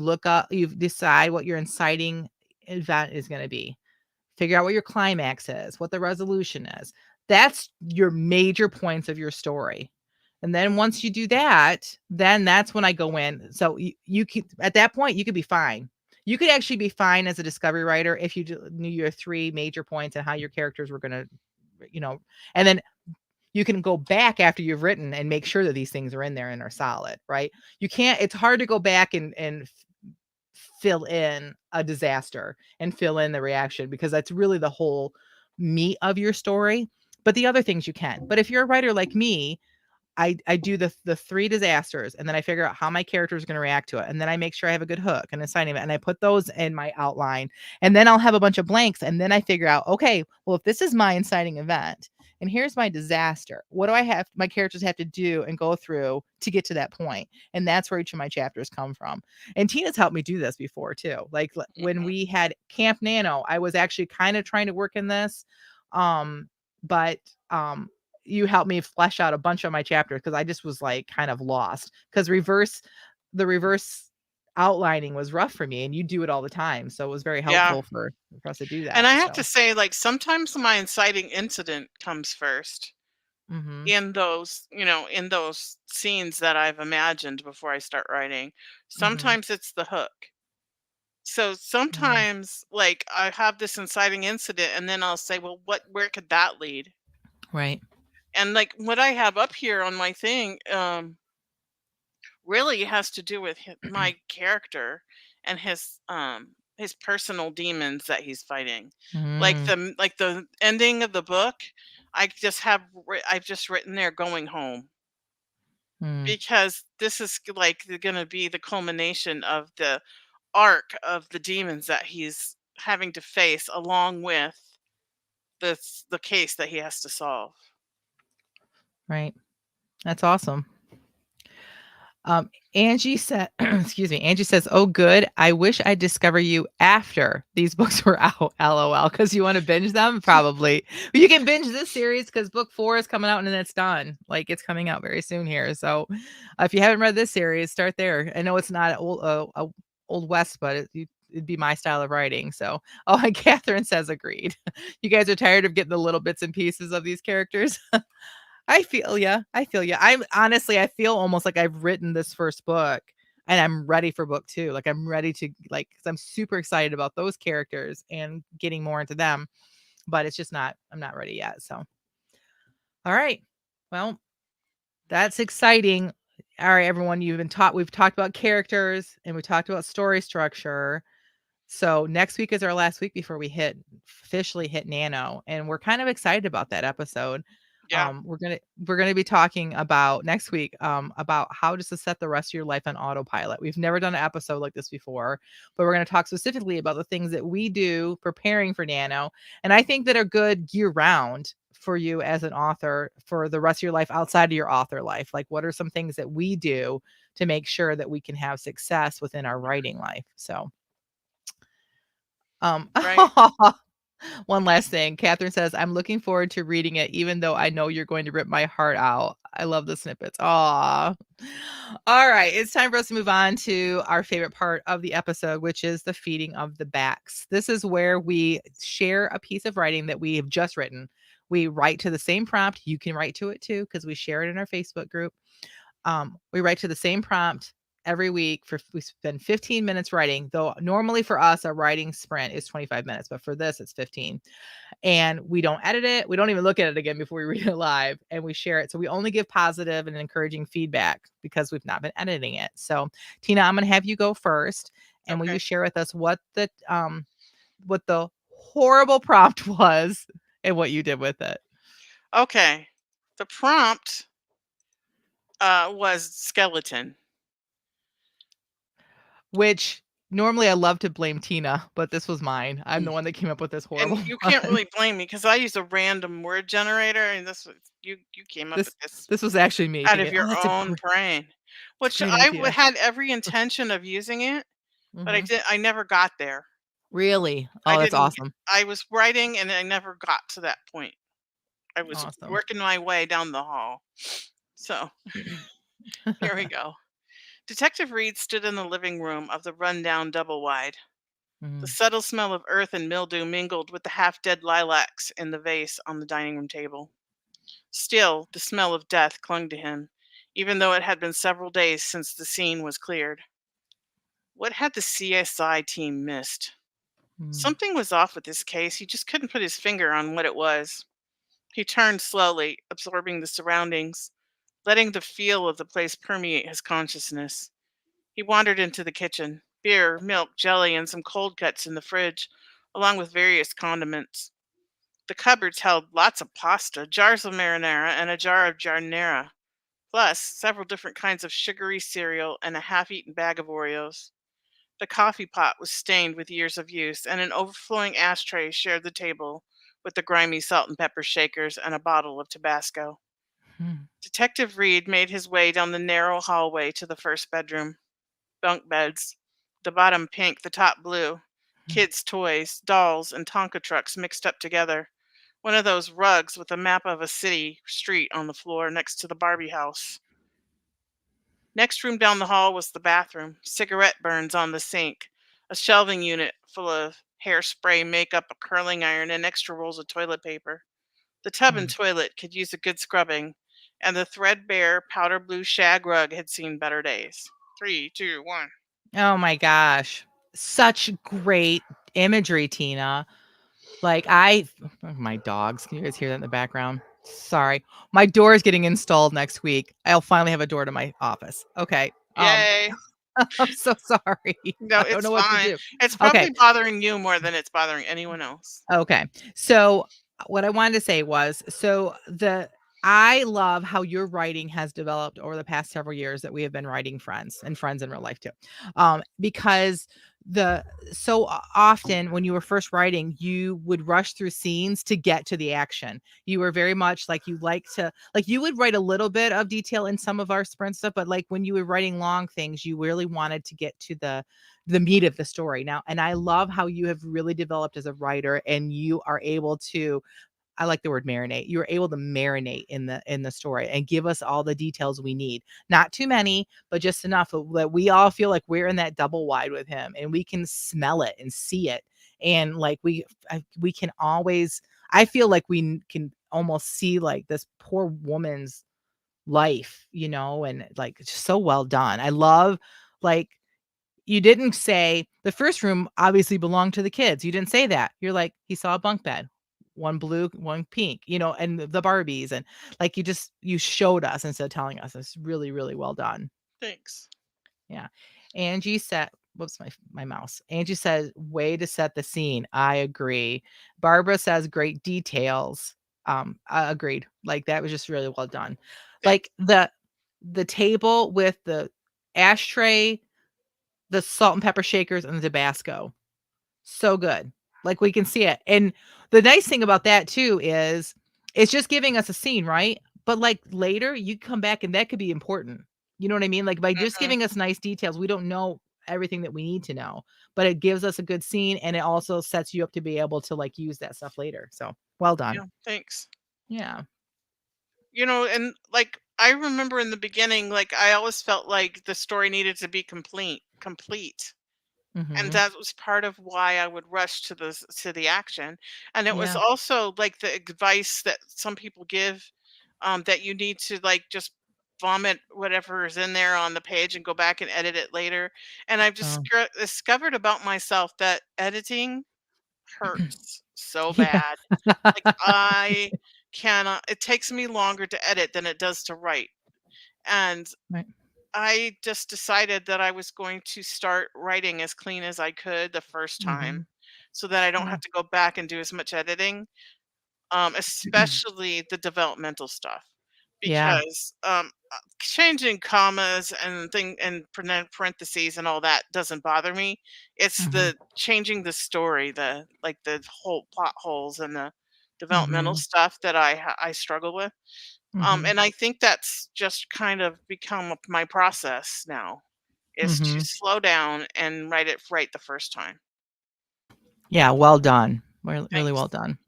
decide what your inciting event is gonna be. Figure out what your climax is, what the resolution is. That's your major points of your story. And then once you do that, then that's when I go in. So you could at that point, you could be fine. You could actually be fine as a discovery writer if you knew your 3 major points and how your characters were gonna, you know, and then you can go back after you've written and make sure that these things are in there and are solid, right? You can't it's hard to go back and fill in a disaster and fill in the reaction because that's really the whole meat of your story. But the other things you can. But if you're a writer like me, I do the 3 disasters, and then I figure out how my character is gonna react to it, and then I make sure I have a good hook and inciting event, and I put those in my outline, and then I'll have a bunch of blanks, and then I figure out, okay, well, if this is my inciting event, and here's my disaster, what do I have my characters have to do and go through to get to that point? And that's where each of my chapters come from. And Tina's helped me do this before too. Like when Mhm. we had Camp Nano, I was actually kind of trying to work in this, but you helped me flesh out a bunch of my chapters because I just was like kind of lost because the reverse outlining was rough for me and you do it all the time. So it was very Yeah. helpful for us to do And that. I have to So, say, like, sometimes my inciting incident comes first mhm, in those scenes that I've imagined before I start writing. mhm, Sometimes it's the hook. So mhm, sometimes, like, I have this inciting incident, and then I'll say, well, where could that lead? right. And like what I have up here on my thing, really has to do with my character and his personal demons that he's fighting. Mm, Like the ending of the book, I've just written there going home, mm, because this is like going to be the culmination of the arc of the demons that he's having to face, along with the case that he has to solve. right. That's awesome. Angie said, excuse me, Angie says, "Oh, good. I wish I'd discover you after these books were out, LOL, because you want to binge them? Probably. But you can binge this series because book 4 is coming out and then it's done. Like it's coming out very soon here. So if you haven't read this series, start there. I know it's not old West, but it'd be my style of writing. So, oh, and Catherine says, agreed. You guys are tired of getting the little bits and pieces of these characters. I feel ya. I feel ya. I'm honestly, I feel almost like I've written this first book and I'm ready for book 2. Like I'm ready to like cuz I'm super excited about those characters and getting more into them, but it's just not I'm not ready yet. So, all right. Well, that's exciting. All right, everyone, we've talked about characters and we talked about story structure. So next week is our last week before we officially hit Nano, and we're kind of excited about that episode. Yeah. We're gonna be talking about next week about how just to set the rest of your life on autopilot. We've never done an episode like this before, but we're gonna talk specifically about the things that we do preparing for Nano, and I think that are good year round for you as an author for the rest of your life outside of your author life. Like, what are some things that we do to make sure that we can have success within our writing life? So um, Right. one last thing. Catherine says, I'm looking forward to reading it, even though I know you're going to rip my heart out. I love the snippets. Aw. All right. It's time for us to move on to our favorite part of the episode, which is the feeding of the backs. This is where we share a piece of writing that we have just written. We write to the same prompt. You can write to it too, because we share it in our Facebook group. We write to the same prompt every week we spend 15 minutes writing, though normally for us a writing sprint is 25 minutes, but for this it's 15. And we don't edit it. We don't even look at it again before we read it live, and we share it. So we only give positive and encouraging feedback because we've not been editing it. So Tina, I'm going to have you go first, and will you Okay. share with us what the horrible prompt was and what you did with it? Okay. The prompt was skeleton. Which normally I love to blame Tina, but this was mine. I'm Mm. the one that came up with this And horrible you can't one. really blame me, because I use a random word generator, and you came up This with this this was actually me out of thinking, "Oh, your own brain, that's a which great idea." had every intention of using it, but Mhm. I never got there. Really? I Oh, that's didn't. awesome. I was writing, and I never got to that point. I was Awesome. working my way down the hall. So here we go. Detective Reed stood in the living room of the rundown double wide. The Mhm, subtle smell of earth and mildew mingled with the half dead lilacs in the vase on the dining room table. Still, the smell of death clung to him, even though it had been several days since the scene was cleared. What had the CSI team missed? mm, Something was off with this case. He just couldn't put his finger on what it was. He turned slowly, absorbing the surroundings, letting the feel of the place permeate his consciousness. He wandered into the kitchen. Beer, milk, jelly, and some cold cuts in the fridge, along with various condiments. The cupboards held lots of pasta, jars of marinara, and a jar of giardiniera. plus several different kinds of sugary cereal and a half eaten bag of Oreos. The coffee pot was stained with years of use, and an overflowing ashtray shared the table with the grimy salt and pepper shakers and a bottle of Tabasco. Hmm. Detective Reed made his way down the narrow hallway to the first bedroom. Bunk beds, the bottom pink, the top blue, kids' toys, dolls, and Tonka trucks mixed up together. One of those rugs with a map of a city street on the floor next to the Barbie house. Next room down the hall was the bathroom, cigarette burns on the sink, a shelving unit full of hairspray, makeup, a curling iron, and extra rolls of toilet paper. The tub and Hmm. toilet could use a good scrubbing, and the threadbare powder blue shag rug had seen better days. Three, two, one. Oh my gosh. Such great imagery, Tina. Like my dogs. Can you guys hear that in the background? Sorry. My door is getting installed next week. I'll finally have a door to my office. Okay. Yay. I'm so sorry. No, I don't it's know what to fine. do. It's Okay. probably bothering you more than it's bothering anyone else. Okay. So what I wanted to say was, I love how your writing has developed over the past several years that we have been writing friends and friends in real life too. Because the so often when you were first writing, you would rush through scenes to get to the action. You were very much like you like to like you would write a little bit of detail in some of our sprint stuff, but like when you were writing long things, you really wanted to get to the meat of the story now. And I love how you have really developed as a writer and you are able to I like the word marinate. You're able to marinate in the story and give us all the details we need. Not too many, but just enough that we all feel like we're in that double wide with him and we can smell it and see it. And like we can always I feel like can almost see like this poor woman's life, and like it's so well done. I love like you didn't say the first room obviously belonged to the kids. You didn't say that. You're like, he saw a bunk bed, one blue, one pink, and the Barbies. And like you showed us instead of telling us. It's really, really well done. Thanks. Yeah. Angie said, whoops, my mouse. Angie says, way to set the scene. I agree. Barbara says, great details. I agreed. Like that was just really well done. Thanks. Like the table with the ashtray, the salt and pepper shakers, and the Tabasco. So good. Like, we can see it, and the nice thing about that too is it's just giving us a scene, right? But, like, later, you come back and that could be important. You know what I mean? Like, by just Mhm. giving us nice details, we don't know everything that we need to know, but it gives us a good scene, and it also sets you up to be able to, like, use that stuff later, so, well done. Yeah, thanks. Yeah. And like I remember in the beginning, like I always felt like the story needed to be complete. And Mhm. that was part of why I would rush to the action. And it was Yeah. also like the advice that some people give, that you need to like just vomit whatever is in there on the page and go back and edit it later. And I've just Oh. discovered about myself that editing hurts so Yeah. bad. Like I cannot. It takes me longer to edit than it does to write. And Right. I just decided that I was going to start writing as clean as I could the first time Mhm. so that I don't Yeah. have to go back and do as much editing, especially the developmental stuff. Yeah. Because changing commas and parentheses and all that doesn't bother me. It's Mhm. the changing the story, the like the whole plot holes and the developmental Mhm. stuff that I struggle with. Mhm. And I think that's just kind of become my process now, is to Mhm. slow down and write it right the first time. Yeah, well done. Really well Thanks. done.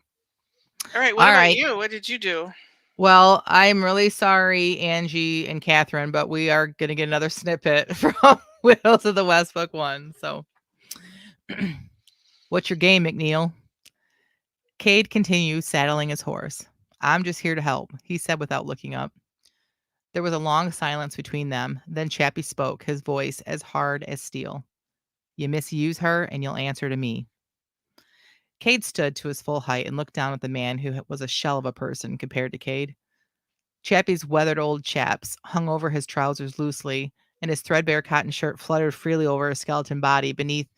All right, what All about right. you? What did you do? Well, I'm really sorry, Angie and Catherine, but we are gonna get another snippet from Widows of the West Book 1. So, what's your game, McNeil? Cade continues saddling his horse. I'm just here to help, he said without looking up. There was a long silence between them. Then Chappie spoke, his voice as hard as steel. You misuse her, and you'll answer to me. Cade stood to his full height and looked down at the man who was a shell of a person compared to Cade. Chappie's weathered old chaps hung over his trousers loosely, and his threadbare cotton shirt fluttered freely over his skeleton body beneath,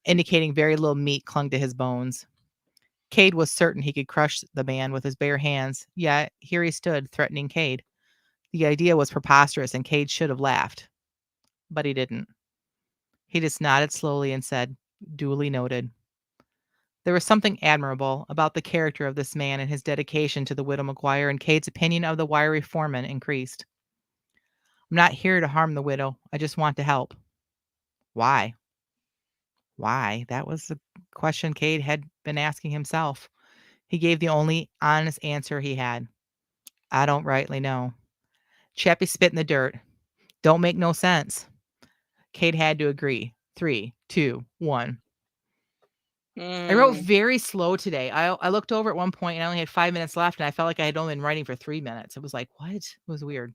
indicating very little meat clung to his bones. Cade was certain he could crush the man with his bare hands, yet here he stood, threatening Cade. The idea was preposterous and Cade should have laughed, but he didn't. He just nodded slowly and said, "Duly noted." There was something admirable about the character of this man and his dedication to the widow McGuire, and Cade's opinion of the wiry foreman increased. "I'm not here to harm the widow. I just want to help." Why? Why? That was the question Cade had been asking himself. He gave the only honest answer he had. "I don't rightly know." Chappie spit in the dirt. "Don't make no sense." Cade had to agree. 3, 2, 1. I wrote Mm. very slow today. I looked over at one point and I only had 5 minutes left, and I felt like I had only been writing for 3 minutes. It was like, "What?" It was weird.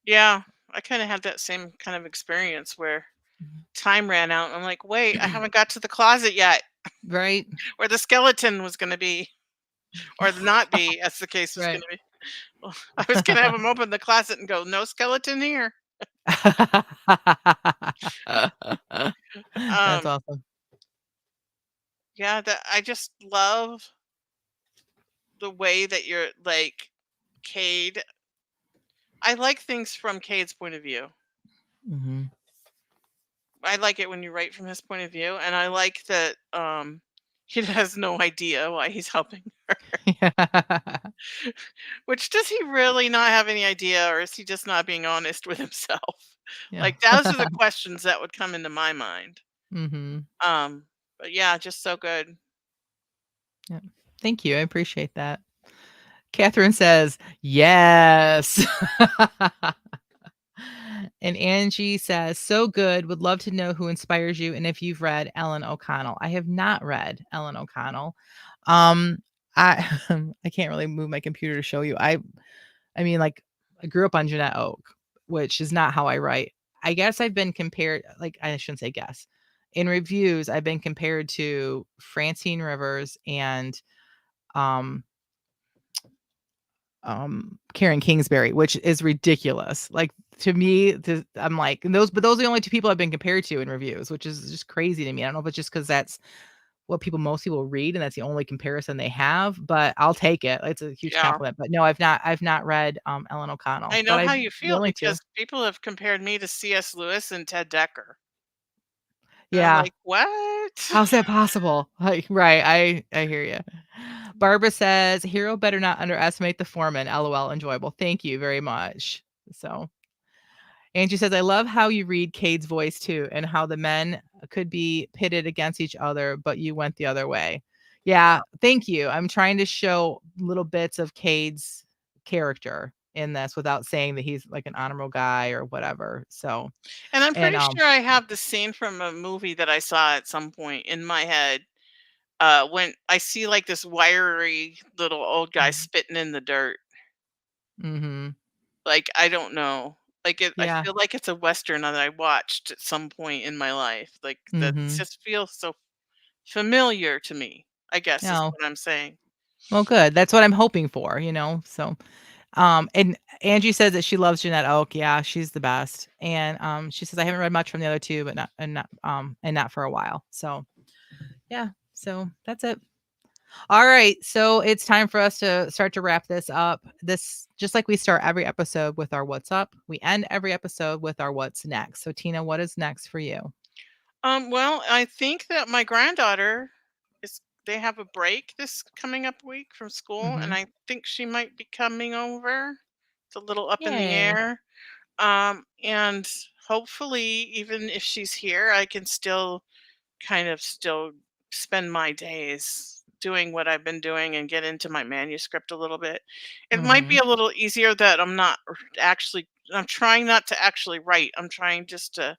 Yeah, I kind of had that same kind of experience where Mhm. time ran out. And I'm like, wait, I haven't got to the closet yet, Right? where the skeleton was going to be, or the not be, as the case was going Right. to be. Well, I was going to have him open the closet and go, no skeleton here. That's Um, awesome. yeah, that I just love the way that you're like Cade. I like things from Cade's point of view. Mhm. I like it when you write from his point of view, and I like that he has no idea why he's helping. Which does he really not have any idea, or is he just not being honest with himself? Yeah. Like those are the questions that would come into my mind. Mhm. Um, but yeah, just so good. Yeah. Thank you, I appreciate that. Catherine says, "Yes." And Angie says, "So good. Would love to know who inspires you and if you've read Ellen O'Connell." I have not read Ellen O'Connell. Um, I I can't really move my computer to show you. I mean, like, I grew up on Jeanette Oak, which is not how I write. I guess I've been compared, like, I shouldn't say guess. In reviews, I've been compared to Francine Rivers and um Karen Kingsbury, which is ridiculous. Like, to me, I'm like, and those are the only 2 people I've been compared to in reviews, which is just crazy to me. I don't know if it's just because that's what most people read, and that's the only comparison they have, but I'll take it. It's a huge Yeah. compliment. But no, I've not read Ellen O'Connell, I but know how I'd you be feel willing to. because people have compared me to C.S. Lewis and Ted Dekker. And I'm Yeah. like, what? How's that possible? Like, right, I hear you. Barbara says, "Hero better not underestimate the foreman. LOL, enjoyable." Thank you very much. So Angie says, "I love how you read Cade's voice too, and how the men could be pitted against each other, but you went the other way." Yeah, thank you. I'm trying to show little bits of Cade's character in this without saying that he's like an honorable guy or whatever. So, And I'm and pretty sure I have the scene from a movie that I saw at some point in my head. When I see like this wiry little old guy spitting in the dirt. mhm. Like, I don't know. Like, I Yeah. feel like it's a Western that I watched at some point in my life. Like, that Mhm. just feels so familiar to me, I guess is No. what I'm saying. Well, good. That's what I'm hoping for, so, and Angie says that she loves Jeanette Oak. Yeah, she's the best. And, she says, "I haven't read much from the other 2, but not for a while." So, yeah, so that's it. All right, so it's time for us to start to wrap this up. This just like we start every episode with our "What's up," we end every episode with our "What's next." So, Tina, what is next for you? Well, I think that my granddaughter is they have a break this coming up week from school, and Mhm. I think she might be coming over. It's a little up in the Yay. air. And hopefully, even if she's here, I can still spend my days doing what I've been doing and get into my manuscript a little bit. It might be Mhm. a little easier that I'm trying not to actually write. I'm trying just to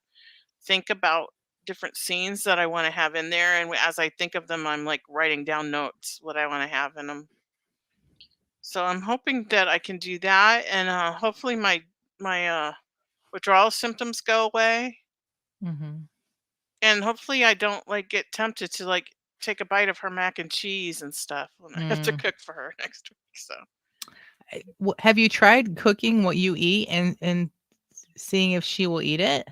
think about different scenes that I want to have in there, and as I think of them I'm like writing down notes what I want to have in them. So I'm hoping that I can do that, and hopefully my withdrawal symptoms go away, Mhm. and hopefully I don't like get tempted to like take a bite of her mac and cheese and stuff when I have to Mm. cook for her next week. So Have you tried cooking what you eat and seeing if she will eat it?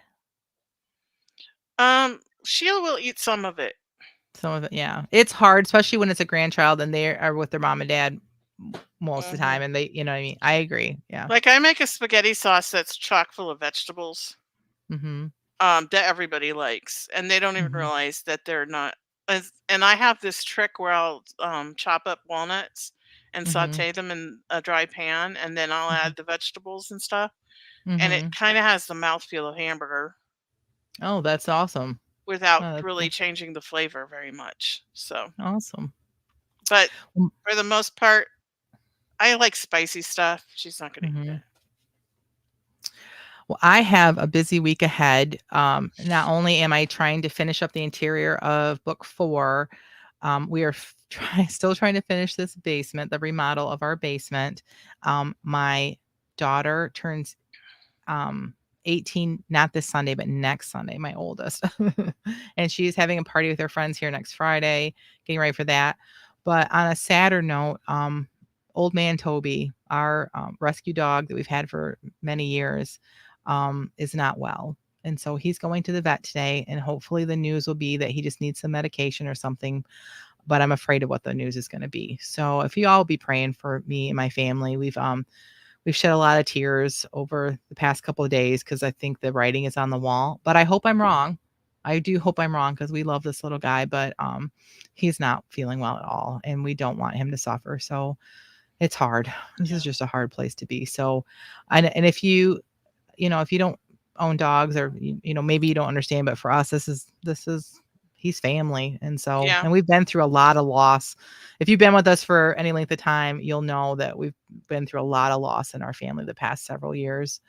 Sheila will eat some of it. Some of it, yeah. It's hard, especially when it's a grandchild and they are with their mom and dad most of the time, Mhm. and they, you know what I mean? I agree. Yeah. Like, I make a spaghetti sauce that's chock full of vegetables, Mhm. that everybody likes, and they don't even Mhm. realize that they're not as and I have this trick where I'll, chop up walnuts and Mhm. sauté them in a dry pan, and then I'll Mhm. add the vegetables and stuff, and it Mhm. kinda has the mouthfeel of hamburger Oh, that's awesome. without Oh, that's really cool. changing the flavor very much, so Awesome. but Mm, for the most part, I like spicy stuff. She's not gonna eat mhm. it. Well, I have a busy week ahead. Not only am I trying to finish up the interior of book 4, we are still trying to finish this basement, the remodel of our basement. My daughter turns 18, not this Sunday, but next Sunday, my oldest. And she's having a party with her friends here next Friday, getting ready for that. But on a sadder note, old man Toby, our rescue dog that we've had for many years, is not well. And so he's going to the vet today, and hopefully the news will be that he just needs some medication or something. But I'm afraid of what the news is going to be. So if you all be praying for me and my family, we've shed a lot of tears over the past couple of days because I think the writing is on the wall, but I hope I'm wrong. I do hope I'm wrong because we love this little guy, but he's not feeling well at all, and we don't want him to suffer. So it's hard. This is Yeah. just a hard place to be. So, and if you, if you don't own dogs, or maybe you don't understand, but for us, this is he's family. And so, Yeah. and we've been through a lot of loss. If you've been with us for any length of time, you'll know that we've been through a lot of loss in our family the past several years.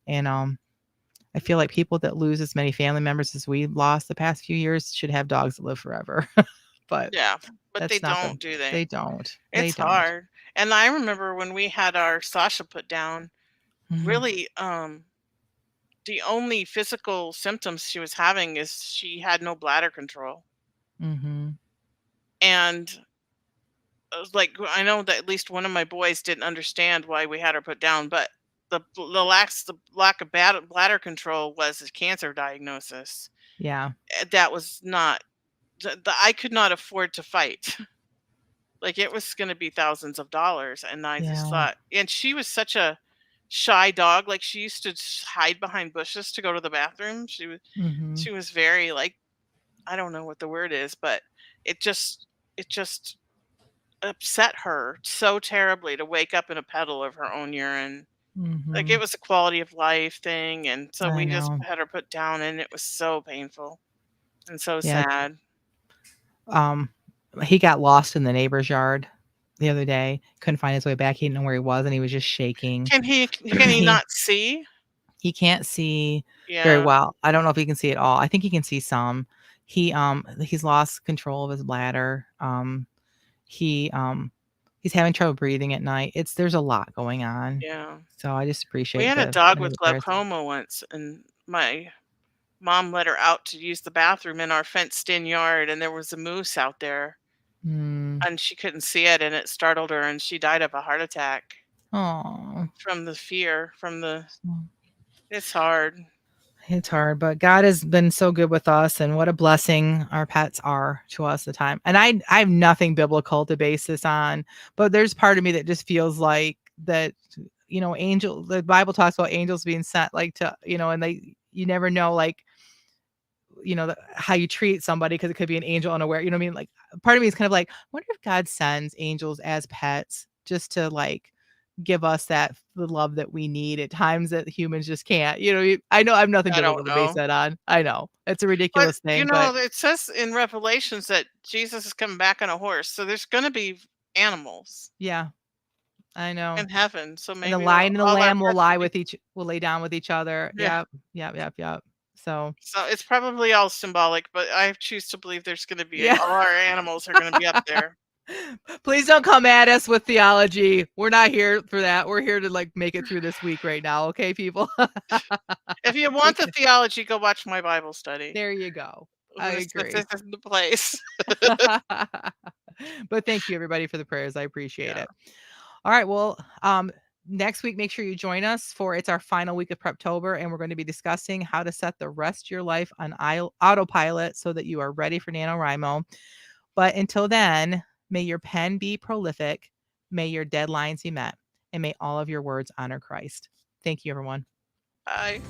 And I feel like people that lose as many family members as we lost the past few years should have dogs that live forever. But Yeah, but they that's not don't, do they? they don't. They It's don't. hard. And I remember when we had our Sasha put down, Mhm. really, the only physical symptoms she was having is she had no bladder control. Mhm. And I was like, I know that at least one of my boys didn't understand why we had her put down, but the lack of bladder control was a cancer diagnosis. Yeah. That was not I could not afford to fight. Like, it was gonna be thousands of dollars, and I just Yeah. thought and she was such a shy dog, like, she used to hide behind bushes to go to the bathroom. Mhm. She was very, like, I don't know what the word is, but it just it just upset her so terribly to wake up in a puddle of her own urine. Like, it Mhm. was a quality of life thing, and so I we just know. had her put down, and it was so painful and so Yeah. sad. Um, he got lost in the neighbor's yard the other day, couldn't find his way back, he didn't know where he was, and he was just shaking. Can he He not see? he can't see very Yeah, well. I don't know if he can see at all. I think he can see some. He's lost control of his bladder. He, he's having trouble breathing at night. There's a lot going on. yeah. So I just We appreciate had a dog any of with the prayers. glaucoma once, and my mom let her out to use the bathroom in our fenced-in yard, and there was a moose out there, Mm. and she couldn't see it, and it startled her, and she died of a heart attack Aw. from the fear, from the it's hard. It's hard, but God has been so good with us, and what a blessing our pets are to us at the time. And I have nothing biblical to base this on, but there's part of me that just feels like that, the Bible talks about angels being sent like to, and you never know, like, how you treat somebody because it could be an angel unaware. You know what I mean? Like, part of me is kind of like, wonder if God sends angels as pets just to like give us the love that we need at times that humans just can't. I know I have nothing I biblical don't to base know. that on. I know it's a But, ridiculous you thing, but know, it says in Revelations that Jesus is coming back on a horse, so there's gonna be animals yeah, I know. in heaven, so And the maybe lion and the all our lamb pets will be will lay down with each other. yeah. Yep, yep, yep, yep. So So it's probably all symbolic, but I choose to believe there's gonna be yeah. all our animals are gonna be up there. Please don't come at us with theology. We're not here for that. We're here to like make it through this week right now, okay, people? If you want the Okay. theology, go watch my Bible study. There you go. I This agree. is the place. But thank you everybody for the prayers. I appreciate Yeah. it. All right. Well, next week, make sure you join us for it's our final week of Preptober, and we're going to be discussing how to set the rest of your life on autopilot so that you are ready for NaNoWriMo. But until then, may your pen be prolific, May your deadlines be met, and may all of your words honor Christ. Thank you, everyone. Bye.